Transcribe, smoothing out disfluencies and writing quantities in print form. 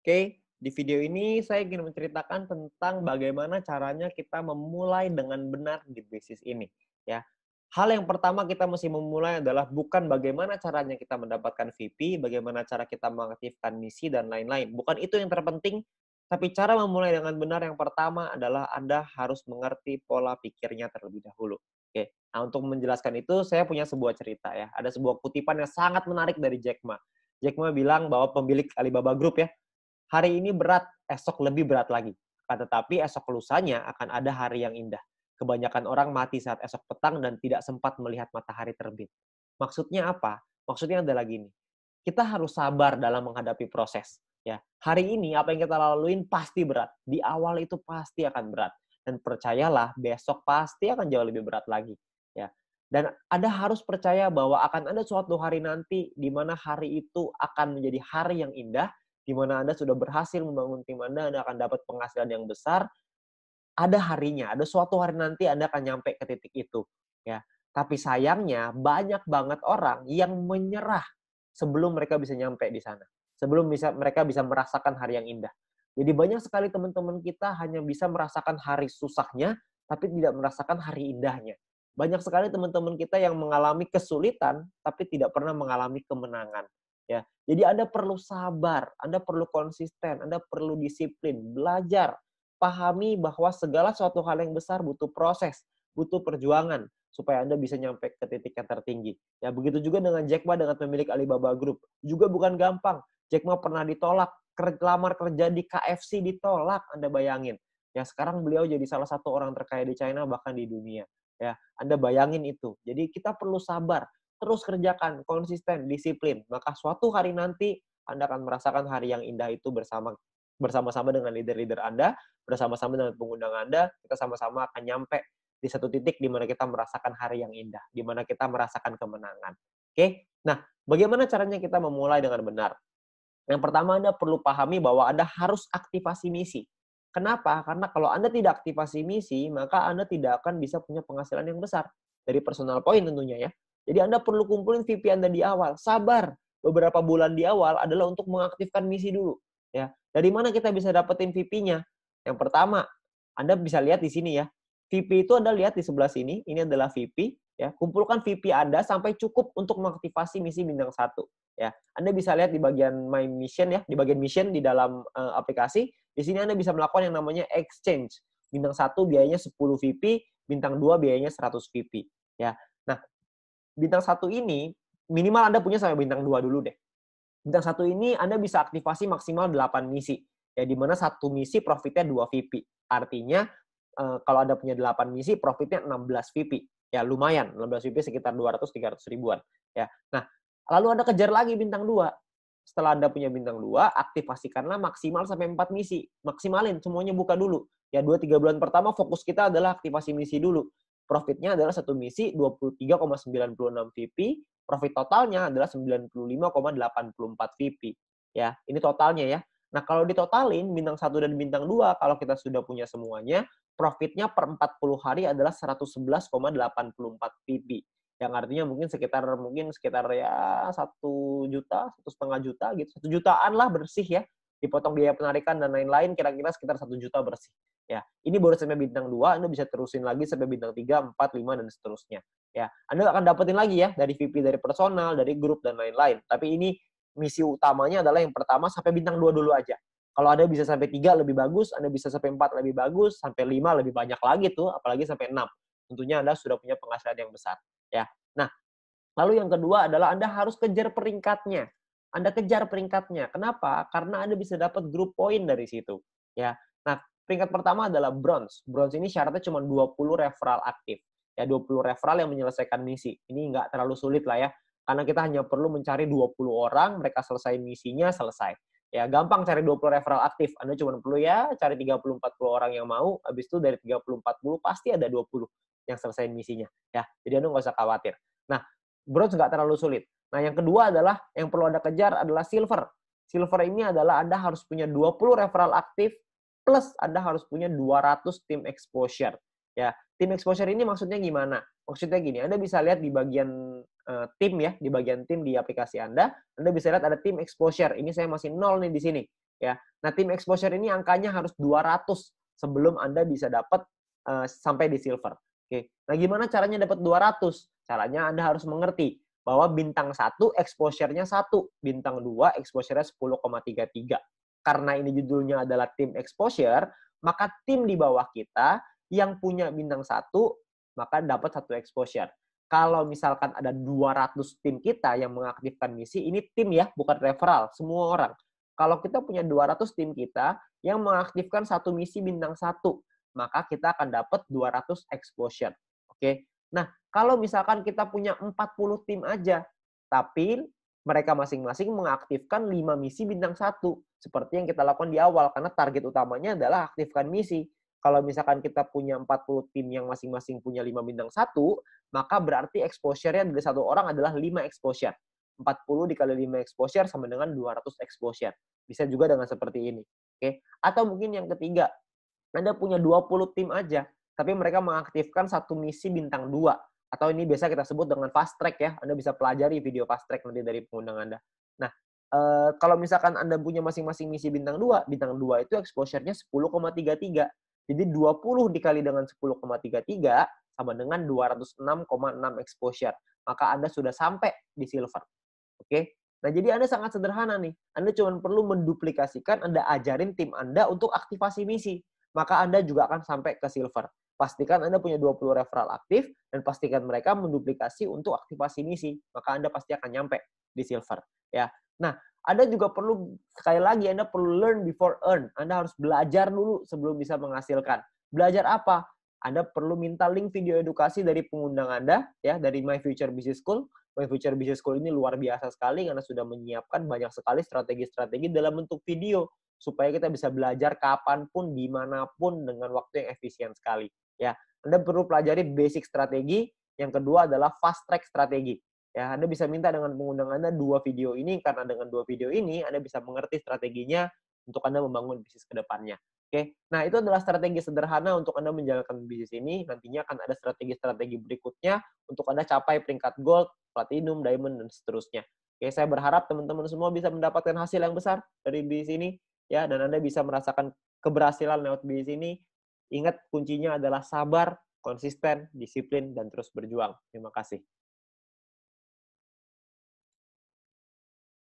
Oke, di video ini saya ingin menceritakan tentang bagaimana caranya kita memulai dengan benar di bisnis ini, ya. Hal yang pertama kita mesti memulai adalah bukan bagaimana caranya kita mendapatkan VP, bagaimana cara kita mengaktifkan misi dan lain-lain. Bukan itu yang terpenting, tapi cara memulai dengan benar yang pertama adalah Anda harus mengerti pola pikirnya terlebih dahulu. Oke. Nah, untuk menjelaskan itu saya punya sebuah cerita ya. Ada sebuah kutipan yang sangat menarik dari Jack Ma. Jack Ma bilang bahwa pemilik Alibaba Group ya, hari ini berat, esok lebih berat lagi. Akan tetapi esok lusanya akan ada hari yang indah. Kebanyakan orang mati saat esok petang dan tidak sempat melihat matahari terbit. Maksudnya apa? Maksudnya adalah gini, kita harus sabar dalam menghadapi proses. Ya, hari ini apa yang kita laluin pasti berat. Di awal itu pasti akan berat. Dan percayalah, besok pasti akan jauh lebih berat lagi. Ya, dan Anda harus percaya bahwa akan ada suatu hari nanti di mana hari itu akan menjadi hari yang indah, di mana Anda sudah berhasil membangun tim Anda akan dapat penghasilan yang besar, ada harinya, ada suatu hari nanti Anda akan nyampe ke titik itu, ya. Tapi sayangnya banyak banget orang yang menyerah sebelum mereka bisa nyampe di sana. Sebelum mereka bisa merasakan hari yang indah. Jadi banyak sekali teman-teman kita hanya bisa merasakan hari susahnya, tapi tidak merasakan hari indahnya. Banyak sekali teman-teman kita yang mengalami kesulitan, tapi tidak pernah mengalami kemenangan. Ya, jadi Anda perlu sabar, Anda perlu konsisten, Anda perlu disiplin, belajar, pahami bahwa segala suatu hal yang besar butuh proses, butuh perjuangan supaya Anda bisa nyampe ke titik yang tertinggi. Ya, begitu juga dengan Jack Ma dengan pemilik Alibaba Group. Juga bukan gampang. Jack Ma pernah ditolak, lamar kerja di KFC ditolak, Anda bayangin. Ya, sekarang beliau jadi salah satu orang terkaya di China bahkan di dunia. Ya, Anda bayangin itu. Jadi kita perlu sabar, terus kerjakan, konsisten, disiplin. Maka suatu hari nanti Anda akan merasakan hari yang indah itu bersama-sama dengan leader-leader Anda, bersama-sama dengan pengundang Anda, kita sama-sama akan nyampe di satu titik di mana kita merasakan hari yang indah, di mana kita merasakan kemenangan. Oke? Nah, bagaimana caranya kita memulai dengan benar? Yang pertama Anda perlu pahami bahwa Anda harus aktivasi misi. Kenapa? Karena kalau Anda tidak aktivasi misi, maka Anda tidak akan bisa punya penghasilan yang besar. Dari personal point tentunya ya. Jadi Anda perlu kumpulin VP Anda di awal. Sabar. Beberapa bulan di awal adalah untuk mengaktifkan misi dulu. Ya. Dari mana kita bisa dapetin VP-nya? Yang pertama, Anda bisa lihat di sini ya. VP itu Anda lihat di sebelah sini, ini adalah VP. Ya. Kumpulkan VP Anda sampai cukup untuk mengaktifasi misi bintang 1. Ya, Anda bisa lihat di bagian My Mission ya, di bagian mission di dalam aplikasi. Di sini Anda bisa melakukan yang namanya exchange. Bintang 1 biayanya 10 VP, bintang 2 biayanya 100 VP. Ya. Nah, bintang 1 ini minimal Anda punya sampai bintang 2 dulu deh. Bintang 1 ini Anda bisa aktivasi maksimal 8 misi. Ya, di mana satu misi profitnya 2 VP. Artinya kalau Anda punya 8 misi profitnya 16 VP. Ya, lumayan. 16 VP sekitar 200-300 ribuan. Ya. Nah, lalu Anda kejar lagi bintang 2. Setelah Anda punya bintang 2, aktifasikanlah maksimal sampai 4 misi. Maksimalin, semuanya buka dulu. Ya, 2-3 bulan pertama fokus kita adalah aktivasi misi dulu. Profitnya adalah satu misi 23,96 VP, profit totalnya adalah 95,84 VP. Ya, ini totalnya ya. Nah, kalau ditotalin bintang 1 dan bintang 2, kalau kita sudah punya semuanya, profitnya per 40 hari adalah 111,84 VP. Yang artinya mungkin sekitar ya 1 juta, 1,5 juta gitu. 1 jutaan lah bersih ya. Dipotong biaya penarikan dan lain-lain kira-kira sekitar 1 juta bersih. Ya, ini baru sampai bintang 2, Anda bisa terusin lagi sampai bintang 3, 4, 5 dan seterusnya. Ya, Anda akan dapetin lagi ya dari VP dari personal, dari grup dan lain-lain. Tapi ini misi utamanya adalah yang pertama sampai bintang 2 dulu aja. Kalau Anda bisa sampai 3 lebih bagus, Anda bisa sampai 4 lebih bagus, sampai 5 lebih banyak lagi tuh, apalagi sampai 6. Tentunya Anda sudah punya penghasilan yang besar. Ya. Nah, lalu yang kedua adalah Anda harus kejar peringkatnya. Anda kejar peringkatnya. Kenapa? Karena Anda bisa dapat grup poin dari situ. Ya. Nah, peringkat pertama adalah bronze. Bronze ini syaratnya cuma 20 referral aktif. Ya, 20 referral yang menyelesaikan misi. Ini nggak terlalu sulit lah ya. Karena kita hanya perlu mencari 20 orang, mereka selesai misinya, selesai. Ya, gampang cari 20 referral aktif. Anda cuma perlu ya cari 30-40 orang yang mau, habis itu dari 30-40 pasti ada 20 yang selesai misinya. Ya, jadi Anda nggak usah khawatir. Nah, bronze nggak terlalu sulit. Nah, yang kedua adalah yang perlu Anda kejar adalah silver. Silver ini adalah Anda harus punya 20 referral aktif plus Anda harus punya 200 tim exposure. Ya, tim exposure ini maksudnya gimana? Maksudnya gini, Anda bisa lihat di bagian tim ya, di bagian tim di aplikasi Anda bisa lihat ada tim exposure. Ini saya masih 0 nih di sini. ya. Nah, tim exposure ini angkanya harus 200 sebelum Anda bisa dapat sampai di silver. Oke. Nah, gimana caranya dapat 200? Caranya Anda harus mengerti bahwa bintang 1 exposure-nya 1, bintang 2 exposure-nya 10,33. Karena ini judulnya adalah tim exposure, maka tim di bawah kita yang punya bintang 1 maka dapat 1 exposure. Kalau misalkan ada 200 tim kita yang mengaktifkan misi, ini tim ya, bukan referral, semua orang. Kalau kita punya 200 tim kita yang mengaktifkan 1 misi bintang 1, maka kita akan dapat 200 exposure. Oke. Nah, kalau misalkan kita punya 40 tim aja, tapi mereka masing-masing mengaktifkan 5 misi bintang 1, seperti yang kita lakukan di awal, karena target utamanya adalah aktifkan misi. Kalau misalkan kita punya 40 tim yang masing-masing punya 5 bintang 1, maka berarti exposure-nya dari satu orang adalah 5 exposure. 40 dikali 5 exposure sama dengan 200 exposure. Bisa juga dengan seperti ini. Oke. Atau mungkin yang ketiga, Anda punya 20 tim aja, tapi mereka mengaktifkan satu misi bintang 2. Atau ini biasa kita sebut dengan fast track ya. Anda bisa pelajari video fast track nanti dari pengundang Anda. Nah, kalau misalkan Anda punya masing-masing misi bintang 2 itu exposure-nya 10,33. Jadi 20 dikali dengan 10,33 sama dengan 206,6 exposure. Maka Anda sudah sampai di silver. Oke? Nah, jadi Anda sangat sederhana nih. Anda cuma perlu menduplikasikan, Anda ajarin tim Anda untuk aktivasi misi. Maka Anda juga akan sampai ke silver. Pastikan Anda punya 20 referral aktif, dan pastikan mereka menduplikasi untuk aktivasi misi. Maka Anda pasti akan nyampe di silver. Ya. Nah, Anda juga perlu, sekali lagi, Anda perlu learn before earn. Anda harus belajar dulu sebelum bisa menghasilkan. Belajar apa? Anda perlu minta link video edukasi dari pengundang Anda, ya, dari My Future Business School. My Future Business School ini luar biasa sekali karena sudah menyiapkan banyak sekali strategi-strategi dalam bentuk video supaya kita bisa belajar kapanpun, dimanapun dengan waktu yang efisien sekali. Ya, Anda perlu pelajari basic strategi. Yang kedua adalah fast track strategi. Ya, Anda bisa minta dengan pengundang Anda 2 video ini, karena dengan 2 video ini Anda bisa mengerti strateginya untuk Anda membangun bisnis ke depannya. Oke. Nah, itu adalah strategi sederhana untuk Anda menjalankan bisnis ini. Nantinya akan ada strategi-strategi berikutnya untuk Anda capai peringkat gold, platinum, diamond, dan seterusnya. Oke, saya berharap teman-teman semua bisa mendapatkan hasil yang besar dari bisnis ini, ya, dan Anda bisa merasakan keberhasilan lewat bisnis ini. Ingat, kuncinya adalah sabar, konsisten, disiplin, dan terus berjuang. Terima kasih.